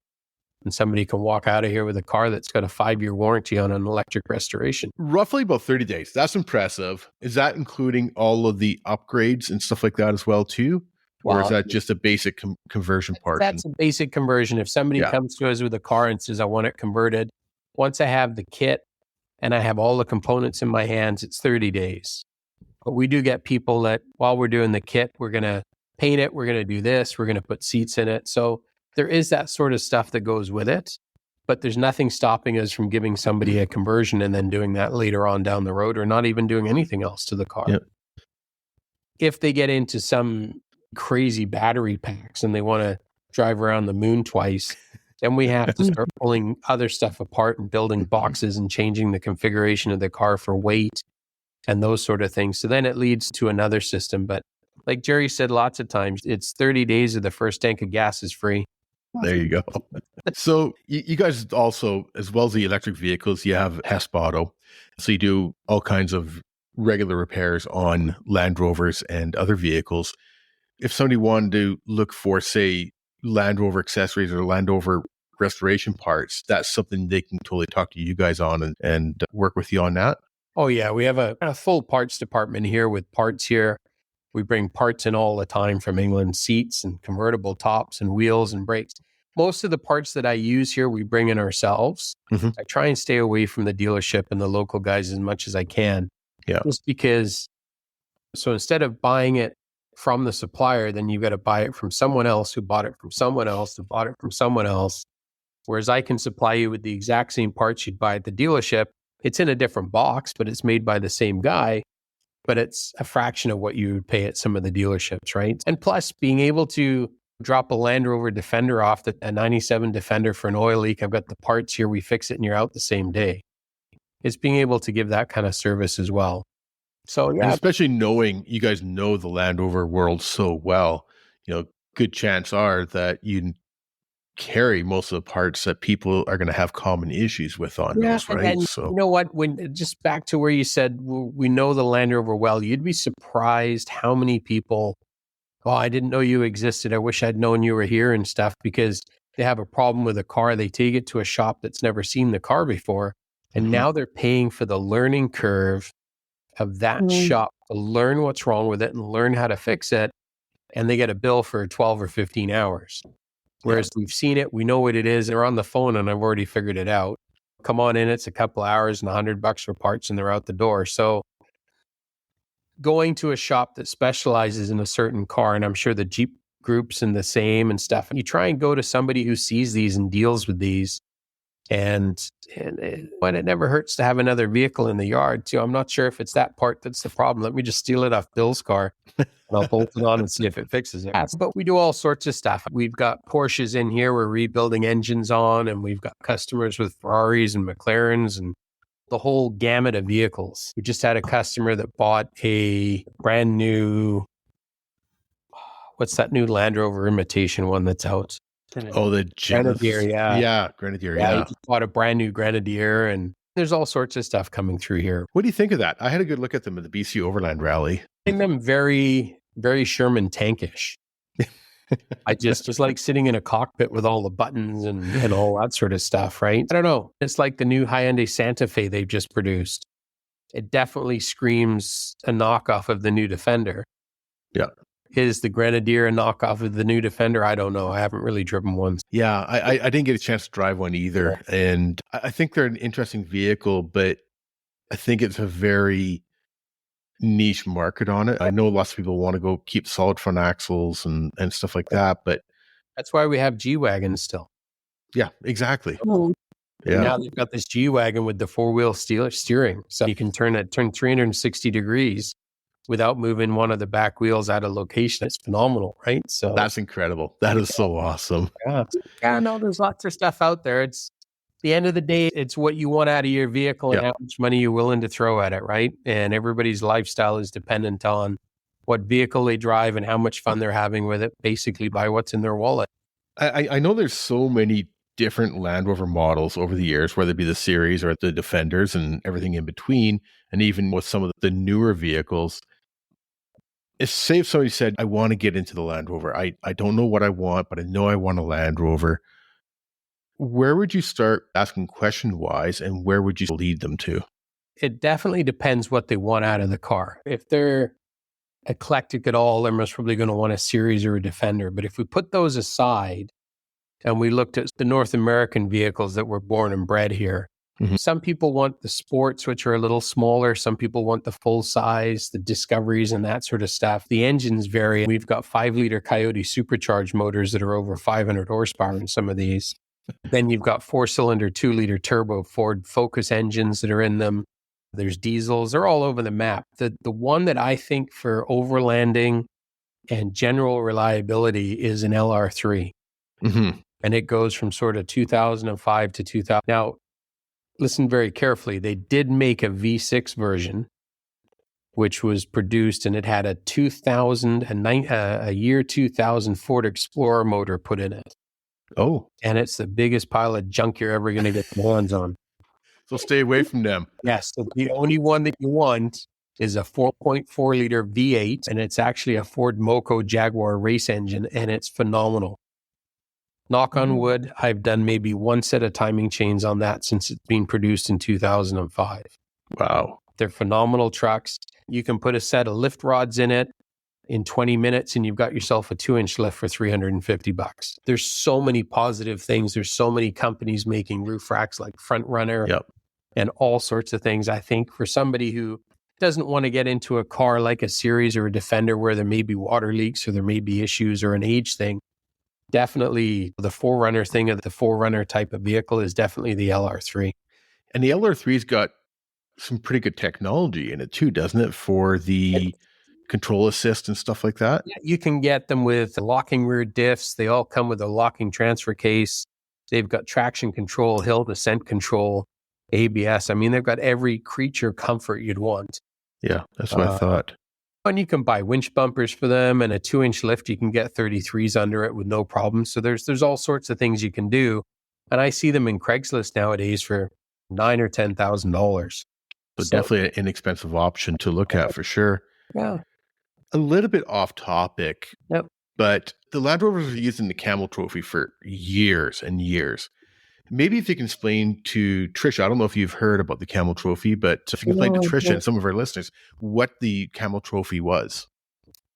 And somebody can walk out of here with a car that's got a 5-year warranty on an electric restoration. Roughly about 30 days. That's impressive. Is that including all of the upgrades and stuff like that as well too? Or is that just a basic conversion part? That's a basic conversion. If somebody comes to us with a car and says, I want it converted, once I have the kit and I have all the components in my hands, it's 30 days. But we do get people that while we're doing the kit, we're going to paint it, we're going to do this, we're going to put seats in it. So there is that sort of stuff that goes with it, but there's nothing stopping us from giving somebody a conversion and then doing that later on down the road, or not even doing anything else to the car. Yep. If they get into some crazy battery packs and they want to drive around the moon twice, then we have to start pulling other stuff apart and building boxes and changing the configuration of the car for weight and those sort of things. So then it leads to another system. But like Jerry said lots of times, it's 30 days of the first tank of gas is free. There you go. So you guys also, as well as the electric vehicles, you have Hesp Auto. So you do all kinds of regular repairs on Land Rovers and other vehicles. If somebody wanted to look for, say, Land Rover accessories or Land Rover restoration parts, that's something they can totally talk to you guys on and work with you on that. Oh yeah, we have a full parts department here with parts here. We bring parts in all the time from England, seats and convertible tops and wheels and brakes. Most of the parts that I use here, we bring in ourselves. Mm-hmm. I try and stay away from the dealership and the local guys as much as I can. Yeah. Just because, so instead of buying it from the supplier, then you've got to buy it from someone else who bought it from someone else who bought it from someone else. Whereas I can supply you with the exact same parts you'd buy at the dealership. It's in a different box, but it's made by the same guy, but it's a fraction of what you would pay at some of the dealerships, right? And plus, being able to drop a Land Rover Defender off, a 97 Defender for an oil leak, I've got the parts here, we fix it, and you're out the same day. It's being able to give that kind of service as well. So, yeah. And especially knowing you guys know the Land Rover world so well, good chance are that you carry most of the parts that people are going to have common issues with on those, right? And so you know what? When just back to where you said we know the Land Rover well, you'd be surprised how many people, I didn't know you existed. I wish I'd known you were here and stuff, because they have a problem with a car. They take it to a shop that's never seen the car before. And now they're paying for the learning curve of that shop learn what's wrong with it and learn how to fix it. And they get a bill for 12 or 15 hours. Whereas we've seen it, we know what it is. They're on the phone and I've already figured it out. Come on in, it's a couple hours and $100 for parts and they're out the door. So going to a shop that specializes in a certain car, and I'm sure the Jeep groups and the same and stuff, you try and go to somebody who sees these and deals with these. And it never hurts to have another vehicle in the yard too. I'm not sure if it's that part that's the problem. Let me just steal it off Bill's car and I'll bolt it on and see if it fixes it. But we do all sorts of stuff. We've got Porsches in here we're rebuilding engines on, and we've got customers with Ferraris and McLarens and the whole gamut of vehicles. We just had a customer that bought a brand new, what's that new Land Rover imitation one that's out? Oh, the Grenadier, yeah. Yeah, Grenadier, Yeah, yeah. he just bought a brand new Grenadier, and there's all sorts of stuff coming through here. What do you think of that? I had a good look at them at the BC Overland Rally. I think them very, very Sherman tankish. I just like sitting in a cockpit with all the buttons and all that sort of stuff, right? I don't know. It's like the new Hyundai Santa Fe they've just produced. It definitely screams a knockoff of the new Defender. Yeah. Is the Grenadier a knockoff of the new Defender? I don't know. I haven't really driven one. Yeah, I didn't get a chance to drive one either. And I think they're an interesting vehicle, but I think it's a very niche market on it. I know lots of people want to go keep solid front axles and stuff like that, but That's why we have G-Wagons still. yeah, exactly. Oh, Yeah. Now they've got this G-Wagon with the four-wheel steering. So you can turn 360 degrees without moving one of the back wheels out of location. It's phenomenal, right? So That's incredible. That is so awesome. yeah, no, there's lots of stuff out there. It's the end of the day, it's what you want out of your vehicle and how much money you're willing to throw at it, right? And everybody's lifestyle is dependent on what vehicle they drive and how much fun they're having with it, basically by what's in their wallet. I know there's so many different Land Rover models over the years, whether it be the series or the Defenders and everything in between, and even with some of the newer vehicles. Say if somebody said, I want to get into the Land Rover. I don't know what I want, but I know I want a Land Rover. Where would you start asking question-wise, and where would you lead them to? It definitely depends what they want out of the car. If they're eclectic at all, they're most probably going to want a series or a Defender. But if we put those aside and we looked at the North American vehicles that were born and bred here, some people want the sports, which are a little smaller. Some people want the full size, the Discoveries and that sort of stuff. The engines vary. We've got 5-liter Coyote supercharged motors that are over 500 horsepower in some of these. Then you've got 4-cylinder, 2-liter turbo Ford Focus engines that are in them. There's diesels. They're all over the map. The one that I think for overlanding and general reliability is an LR3. And it goes from sort of 2005 to 2000. Now, listen very carefully. They did make a V6 version, which was produced, and it had a 2000 Ford Explorer motor put in it. Oh. And it's the biggest pile of junk you're ever going to get your hands on. So stay away from them. Yes. So the only one that you want is a 4.4 liter V8, and it's actually a Ford Moco Jaguar race engine, and it's phenomenal. Knock on wood, I've done maybe one set of timing chains on that since it's been produced in 2005. Wow. They're phenomenal trucks. You can put a set of lift rods in it in 20 minutes and you've got yourself a 2-inch lift for $350. There's so many positive things. There's so many companies making roof racks like Front Runner and all sorts of things. I think for somebody who doesn't want to get into a car like a Series or a Defender where there may be water leaks or there may be issues or an age thing, definitely the 4Runner thing of the 4Runner type of vehicle is definitely the LR3. And the LR3's got some pretty good technology in it too, doesn't it? For the control assist and stuff like that. Yeah, you can get them with locking rear diffs. They all come with a locking transfer case. They've got traction control, hill descent control, ABS. I mean, they've got every creature comfort you'd want. Yeah, that's what I thought. And you can buy winch bumpers for them, and a 2-inch lift, you can get 33s under it with no problem. So there's all sorts of things you can do. And I see them in Craigslist nowadays for $9,000 or $10,000. So definitely an inexpensive option to look at for sure. Yeah. A little bit off topic, but the Land Rovers were using the Camel Trophy for years and years. Maybe if you can explain to Trisha, I don't know if you've heard about the Camel Trophy, but if you can explain to Trisha and some of our listeners what the Camel Trophy was.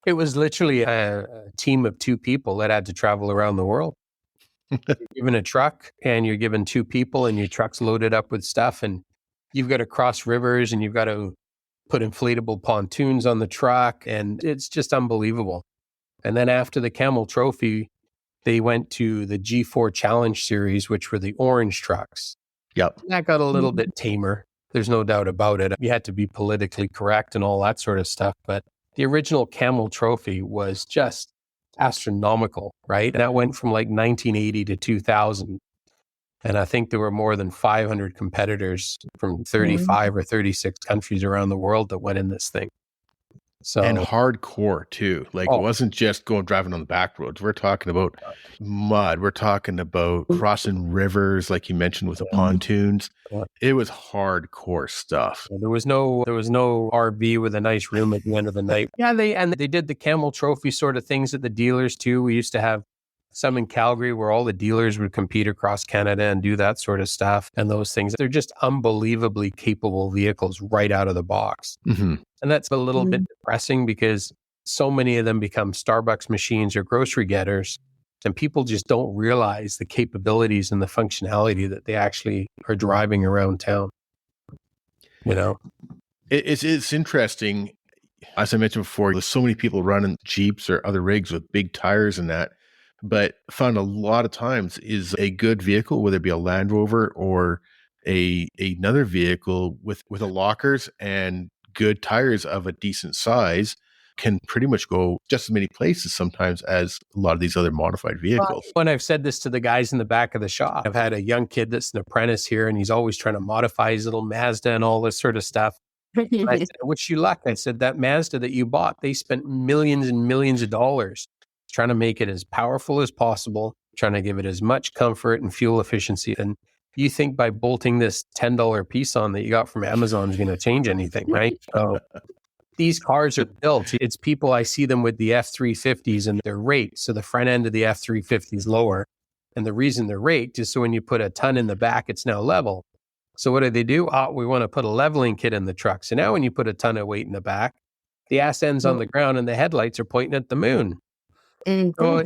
It was literally a team of 2 people that had to travel around the world. You're given a truck and you're given 2 people and your truck's loaded up with stuff and you've got to cross rivers and you've got to put inflatable pontoons on the truck and it's just unbelievable. And then after the Camel Trophy, they went to the G4 Challenge Series, which were the orange trucks. Yep. That got a little bit tamer. There's no doubt about it. You had to be politically correct and all that sort of stuff. But the original Camel Trophy was just astronomical, right? And that went from like 1980 to 2000. And I think there were more than 500 competitors from 35 or 36 countries around the world that went in this thing. So, and hardcore too. Like it wasn't just driving on the back roads. We're talking about mud. We're talking about crossing rivers, like you mentioned with the pontoons. It was hardcore stuff. There was no RV with a nice room at the end of the night. Yeah, they did the Camel Trophy sort of things at the dealers too. We used to have some in Calgary where all the dealers would compete across Canada and do that sort of stuff and those things. They're just unbelievably capable vehicles right out of the box. Mm-hmm. And that's a little bit depressing because so many of them become Starbucks machines or grocery getters. And people just don't realize the capabilities and the functionality that they actually are driving around town. You know, it's interesting. As I mentioned before, there's so many people running Jeeps or other rigs with big tires and that. But found a lot of times is a good vehicle, whether it be a Land Rover or another vehicle with a lockers and good tires of a decent size, can pretty much go just as many places sometimes as a lot of these other modified vehicles. When I've said this to the guys in the back of the shop, I've had a young kid that's an apprentice here and he's always trying to modify his little Mazda and all this sort of stuff. And I said, wish you luck. I said, that Mazda that you bought, they spent millions and millions of dollars trying to make it as powerful as possible, trying to give it as much comfort and fuel efficiency. And you think by bolting this $10 piece on that you got from Amazon is going to change anything, right? So these cars are built. It's people, I see them with the F-350s and they're raked. So the front end of the F-350 is lower. And the reason they're raked is so when you put a ton in the back, it's now level. So what do? We want to put a leveling kit in the truck. So now when you put a ton of weight in the back, the ass end's on the ground and the headlights are pointing at the moon. So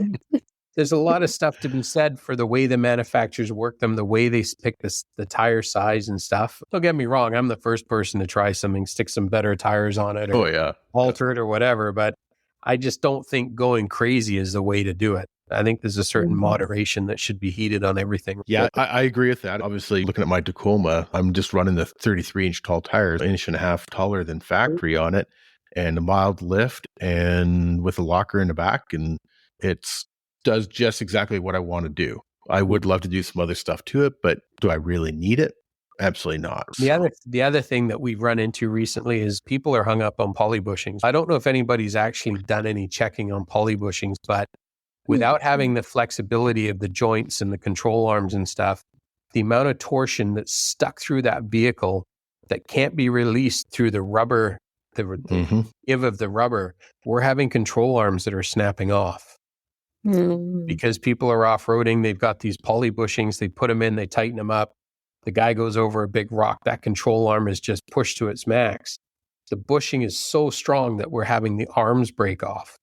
there's a lot of stuff to be said for the way the manufacturers work them, the way they pick the tire size and stuff. Don't get me wrong. I'm the first person to try something, stick some better tires on it or alter it or whatever. But I just don't think going crazy is the way to do it. I think there's a certain moderation that should be heeded on everything. Yeah, I agree with that. Obviously, looking at my Tacoma, I'm just running the 33-inch tall tires, 1.5 inches taller than factory on it, and a mild lift and with a locker in the back. And it's does just exactly what I want to do. I would love to do some other stuff to it, but do I really need it? Absolutely not. The other thing that we've run into recently is people are hung up on poly bushings. I don't know if anybody's actually done any checking on poly bushings, but without having the flexibility of the joints and the control arms and stuff, the amount of torsion that's stuck through that vehicle that can't be released through the rubber, the give of the rubber, we're having control arms that are snapping off. Because people are off-roading, they've got these poly bushings, they put them in, they tighten them up. The guy goes over a big rock, that control arm is just pushed to its max. The bushing is so strong that we're having the arms break off.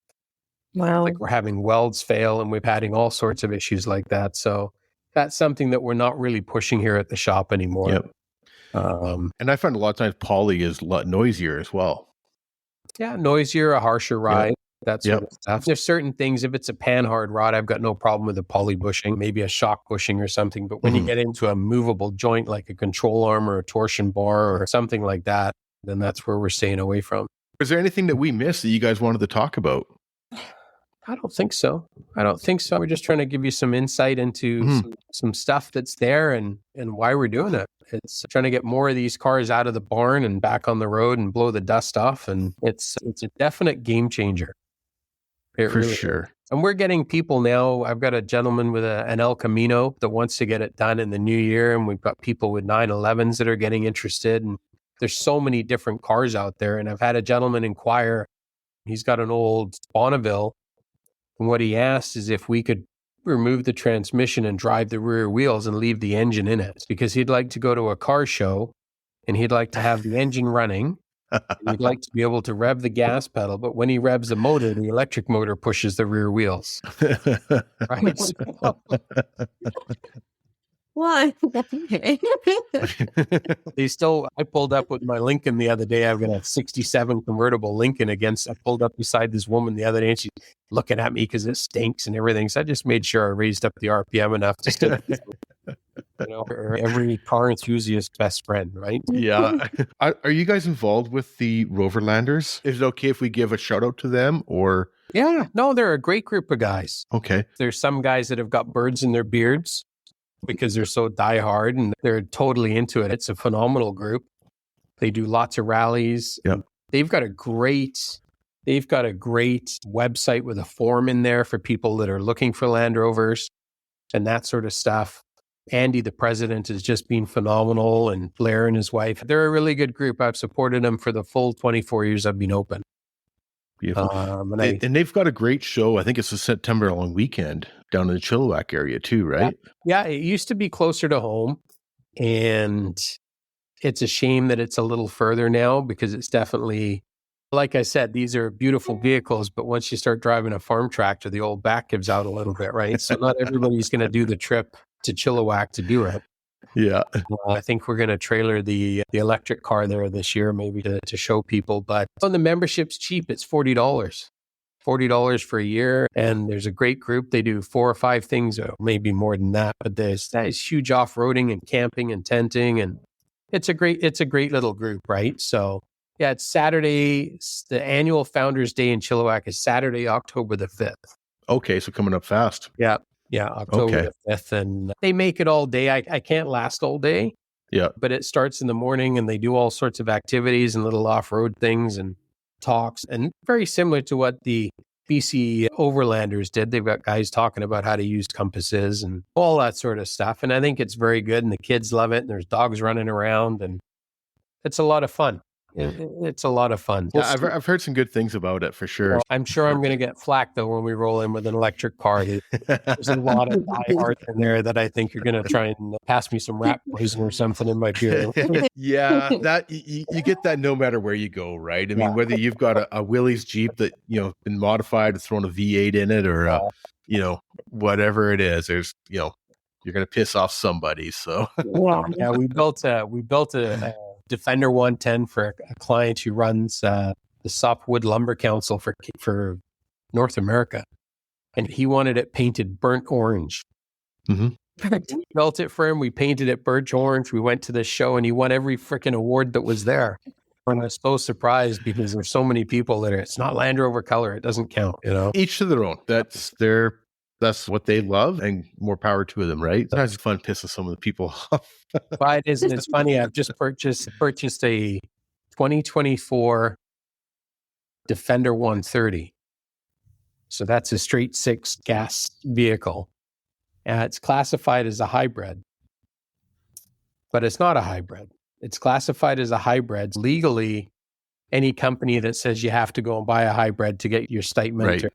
Wow. Like we're having welds fail and we're having all sorts of issues like that. So that's something that we're not really pushing here at the shop anymore. Yep. And I find a lot of times poly is a lot noisier as well. Yeah, noisier, a harsher ride. That sort of stuff. There's certain things, if it's a panhard rod, I've got no problem with a poly bushing, maybe a shock bushing or something. But when you get into a movable joint like a control arm or a torsion bar or something like that, then that's where we're staying away from. Is there anything that we missed that you guys wanted to talk about? I don't think so. We're just trying to give you some insight into some stuff that's there and why we're doing it. It's trying to get more of these cars out of the barn and back on the road and blow the dust off. And it's a definite game changer. For sure. And we're getting people now. I've got a gentleman with an El Camino that wants to get it done in the new year. And we've got people with 911s that are getting interested. And there's so many different cars out there. And I've had a gentleman inquire. He's got an old Bonneville. And what he asked is if we could remove the transmission and drive the rear wheels and leave the engine in it because he'd like to go to a car show and he'd like to have the engine running. He'd like to be able to rev the gas pedal, but when he revs the motor, the electric motor pushes the rear wheels. Right? So What? I pulled up with my Lincoln the other day. I've got a 67 convertible Lincoln I pulled up beside this woman the other day and she's looking at me because it stinks and everything. So I just made sure I raised up the RPM enough to every car enthusiast's best friend, right? Yeah. Are you guys involved with the Roverlanders? Is it okay if we give a shout out to them or? Yeah, no, they're a great group of guys. Okay. There's some guys that have got birds in their beards because they're so diehard and they're totally into it. It's a phenomenal group. They do lots of rallies. Yep. They've got a great website with a form in there for people that are looking for Land Rovers and that sort of stuff. Andy, the president, has just been phenomenal, and Blair and his wife. They're a really good group. I've supported them for the full 24 years I've been open. Beautiful. And they've got a great show. I think it's a September long weekend down in the Chilliwack area too, right? Yeah, it used to be closer to home. And it's a shame that it's a little further now because it's definitely, like I said, these are beautiful vehicles. But once you start driving a farm tractor, the old back gives out a little bit, right? So not everybody's going to do the trip to Chilliwack to do it. Yeah. I think we're going to trailer the electric car there this year, maybe to show people. But on the membership's cheap. It's $40 for a year. And there's a great group. They do 4 or 5 things, or maybe more than that. But there's huge off-roading and camping and tenting. And it's a great little group, right? So yeah, it's Saturday. The annual Founders Day in Chilliwack is Saturday, October the 5th. Okay. So coming up fast. Yeah. Yeah, October the 5th. And they make it all day. I can't last all day. Yeah. But it starts in the morning and they do all sorts of activities and little off-road things and talks. And very similar to what the BC Overlanders did. They've got guys talking about how to use compasses and all that sort of stuff. And I think it's very good. And the kids love it. And there's dogs running around. And it's a lot of fun. It's a lot of fun. Yeah, I've heard some good things about it for sure. Well, I'm sure I'm going to get flack though when we roll in with an electric car. There's a lot of diehards in there that I think you're going to try and pass me some rat poison or something in my beer. Yeah, that you get that no matter where you go, right? I mean, whether you've got a Willys Jeep that been modified to throw a V8 in it, or whatever it is, there's you're going to piss off somebody. So yeah, we built a Defender 110 for a client who runs the Softwood Lumber Council for North America. And he wanted it painted burnt orange. Mm-hmm. We built it for him. We painted it burnt orange. We went to the show and he won every freaking award that was there. And I was so surprised because there's so many people that it's not Land Rover color. It doesn't count, Each to their own. That's what they love, and more power to them, right? Sometimes it's fun pissing some of the people off. But it's funny. I've just purchased a 2024 Defender 130. So that's a straight 6 gas vehicle. It's classified as a hybrid, but it's not a hybrid. It's classified as a hybrid. Legally, any company that says you have to go and buy a hybrid to get your statement, right, or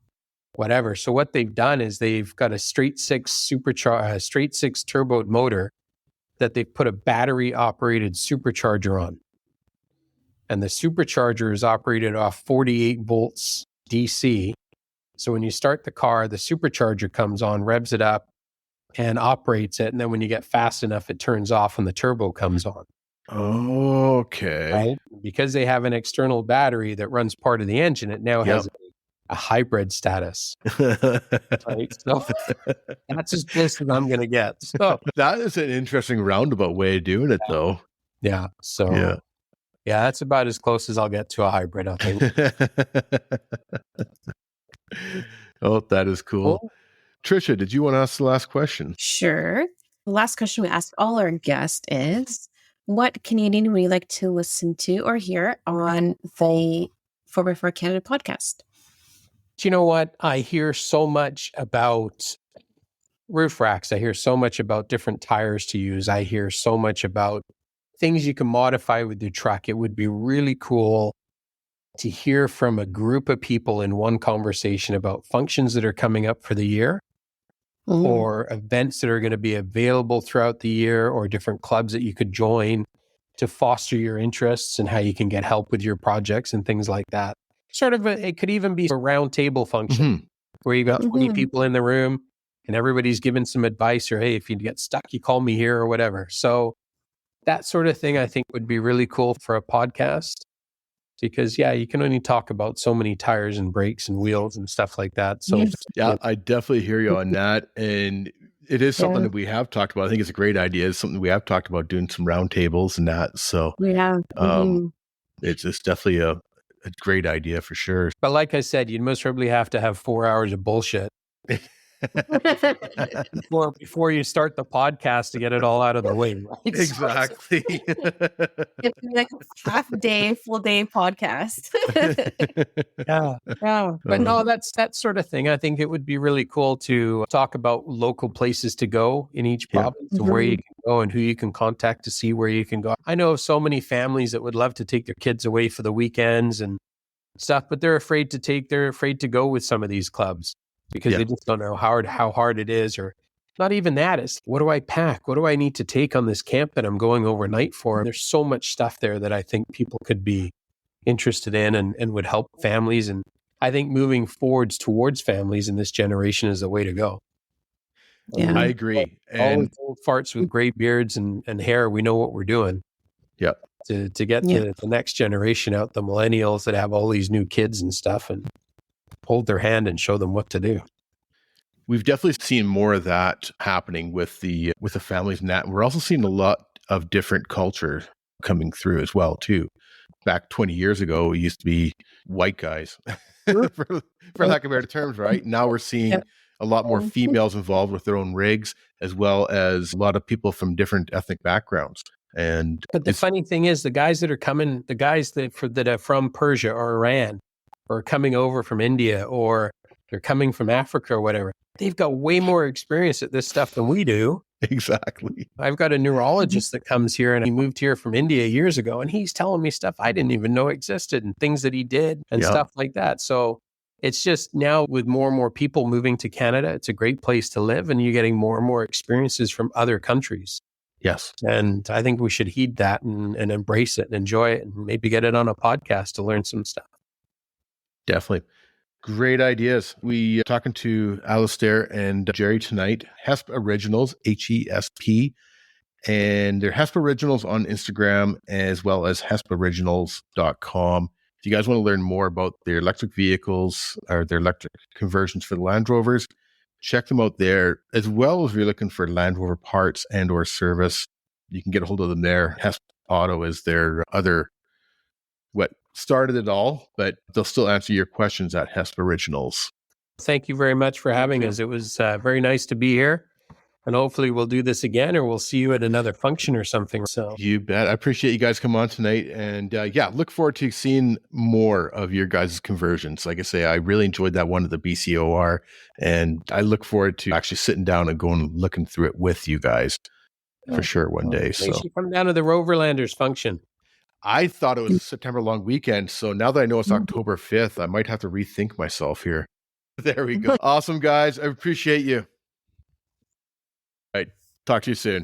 whatever. So what they've done is they've got a straight 6 turbo motor that they've put a battery operated supercharger on. And the supercharger is operated off 48 volts DC. So when you start the car, the supercharger comes on, revs it up and operates it. And then when you get fast enough, it turns off and the turbo comes on. Okay. Right? Because they have an external battery that runs part of the engine, it now has a hybrid status. Right? So that's as close as I'm going to get. So that is an interesting roundabout way of doing it, though. Yeah. So yeah, that's about as close as I'll get to a hybrid, I think. Oh, that is cool. Trisha, did you want to ask the last question? Sure. The last question we ask all our guests is, what Canadian would you like to listen to or hear on the 4x4 Canada podcast? Do you know what? I hear so much about roof racks. I hear so much about different tires to use. I hear so much about things you can modify with your truck. It would be really cool to hear from a group of people in one conversation about functions that are coming up for the year or events that are going to be available throughout the year, or different clubs that you could join to foster your interests and how you can get help with your projects and things like that. It could even be a round table function where you got 20 people in the room and everybody's giving some advice, or, hey, if you get stuck, you call me here or whatever. So that sort of thing, I think, would be really cool for a podcast, because you can only talk about so many tires and brakes and wheels and stuff like that. So I definitely hear you on that. And it is something that we have talked about. I think it's a great idea. It's something we have talked about, doing some roundtables and that. So it's definitely a great idea for sure. But like I said, you'd most probably have to have 4 hours of bullshit before you start the podcast to get it all out of the way. Right? Exactly. It's like a half day, full day podcast. But no, that's that sort of thing. I think it would be really cool to talk about local places to go in each province and where you can go and who you can contact to see where you can go. I know of so many families that would love to take their kids away for the weekends and stuff, but they're afraid to go with some of these clubs because they just don't know how hard it is, or not even that. It's, what do I pack? What do I need to take on this camp that I'm going overnight for? And there's so much stuff there that I think people could be interested in and would help families. And I think moving forwards towards families in this generation is the way to go. Yeah, I agree. All the old farts with gray beards and hair, we know what we're doing. Yeah. To get the next generation out, the millennials that have all these new kids and stuff, and hold their hand and show them what to do. We've definitely seen more of that happening with the families and that. We're also seeing a lot of different culture coming through as well too. Back 20 years ago, it used to be white guys, for lack of better terms, right? Now we're seeing a lot more females involved with their own rigs, as well as a lot of people from different ethnic backgrounds. But the funny thing is, the guys that are from Persia or Iran, or coming over from India, or they're coming from Africa or whatever, they've got way more experience at this stuff than we do. Exactly. I've got a neurologist that comes here, and he moved here from India years ago, and he's telling me stuff I didn't even know existed, and things that he did and stuff like that. So it's just, now with more and more people moving to Canada, it's a great place to live, and you're getting more and more experiences from other countries. Yes. And I think we should heed that and embrace it and enjoy it, and maybe get it on a podcast to learn some stuff. Definitely. Great ideas. We are talking to Alastair and Jerry tonight, Hesp Originals, HESP, and they're Hesp Originals on Instagram, as well as hesporiginals.com. If you guys want to learn more about their electric vehicles or their electric conversions for the Land Rovers, check them out there, as well as if you're looking for Land Rover parts and or service. You can get a hold of them there. Hesp Auto is their other, what started it all, but they'll still answer your questions at Hesp Originals. Thank you very much for having us. It was very nice to be here, and hopefully we'll do this again, or we'll see you at another function or something. So you bet. I appreciate you guys coming on tonight, and look forward to seeing more of your guys' conversions. Like I say, I really enjoyed that one of the BCOR, and I look forward to actually sitting down and going and looking through it with you guys for sure one day. So you come down to the Roverlanders function. I thought it was a September long weekend. So now that I know it's October 5th, I might have to rethink myself here. There we go. Awesome, guys. I appreciate you. All right. Talk to you soon.